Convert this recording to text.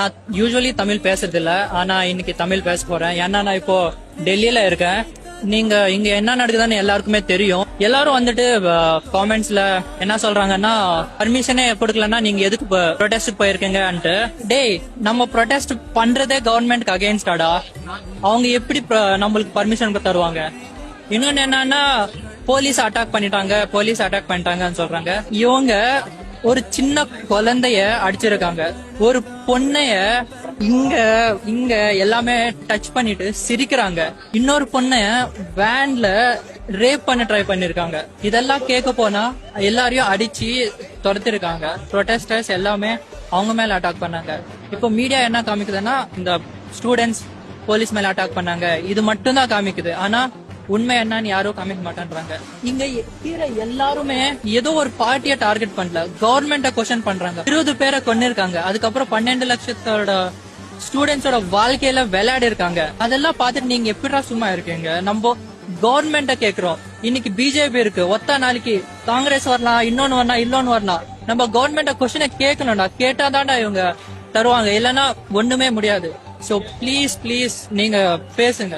நான் யூஸ்வலி தமிழ் பேசுறது இல்ல, ஆனா இன்னைக்கு தமிழ் பேச போறேன். ஏன்னா நான் இப்போ டெல்லியில இருக்கேன். நீங்க இங்க என்ன நடக்குதுன்னு எல்லாருக்குமே தெரியும். எல்லாரும் வந்துட்டு காமெண்ட்ஸ்ல என்ன சொல்றாங்கன்னா, பர்மிஷனே கொடுக்கலன்னா நீங்க எதுக்கு ப்ரொடெஸ்ட் போயிருக்கீங்கன்ட்டு. டேய், நம்ம ப்ரொடெஸ்ட் பண்றதே கவர்மெண்ட்க்கு அகைன்ஸ்டாடா. அவங்க எப்படி நம்மளுக்கு பர்மிஷன் தருவாங்க? இன்னொன்னு என்னன்னா, போலீஸ் அட்டாக் பண்ணிட்டாங்கன்னு சொல்றாங்க. இவங்க ஒரு சின்ன குழந்தைய அடிச்சிருக்காங்க. ஒரு பொண்ணைய இங்க இங்க எல்லாமே டச் பண்ணிட்டு சிரிக்கிறாங்க. இன்னொரு பொண்ணைய வேன்ல ரேப் பண்ண ட்ரை பண்ணிருக்காங்க. இதெல்லாம் கேட்க போனா எல்லாரையும் அடிச்சு துரத்திருக்காங்க. ப்ரொடெஸ்டர்ஸ் எல்லாமே அவங்க மேல அட்டாக் பண்ணாங்க. இப்போ மீடியா என்ன காமிக்குதுன்னா, இந்த ஸ்டூடெண்ட்ஸ் போலீஸ் மேல அட்டாக் பண்ணாங்க, இது மட்டும் தான் காமிக்குது. ஆனா உண்மை என்னன்னு யாரும் காமிக்க மாட்டேன்றாங்க. இங்க இருக்கிற எல்லாருமே ஏதோ ஒரு பார்ட்டியை டார்கெட் பண்ணல, கவர்மெண்ட கொஸ்டின் பண்றாங்க. 20 பேரை கொன்னிருக்காங்க. அதுக்கப்புறம் 12 லட்சத்தோட ஸ்டூடெண்ட்ஸோட வாழ்க்கையில விளையாடி இருக்காங்க. அதெல்லாம் பார்த்துட்டு நீங்க எப்படிடா சும்மா இருக்கீங்க? நம்ம கவர்மெண்ட கேக்குறோம். இன்னைக்கு பிஜேபி இருக்கு, ஒத்த நாளைக்கு காங்கிரஸ் வரலாம், இன்னொன்னு வரலாம். நம்ம கவர்மெண்ட கொஸ்டினை கேட்கணும்டா. கேட்டாதான்டா இவங்க தருவாங்க, இல்லைன்னா ஒண்ணுமே முடியாது. சோ ப்ளீஸ் நீங்க பேசுங்க.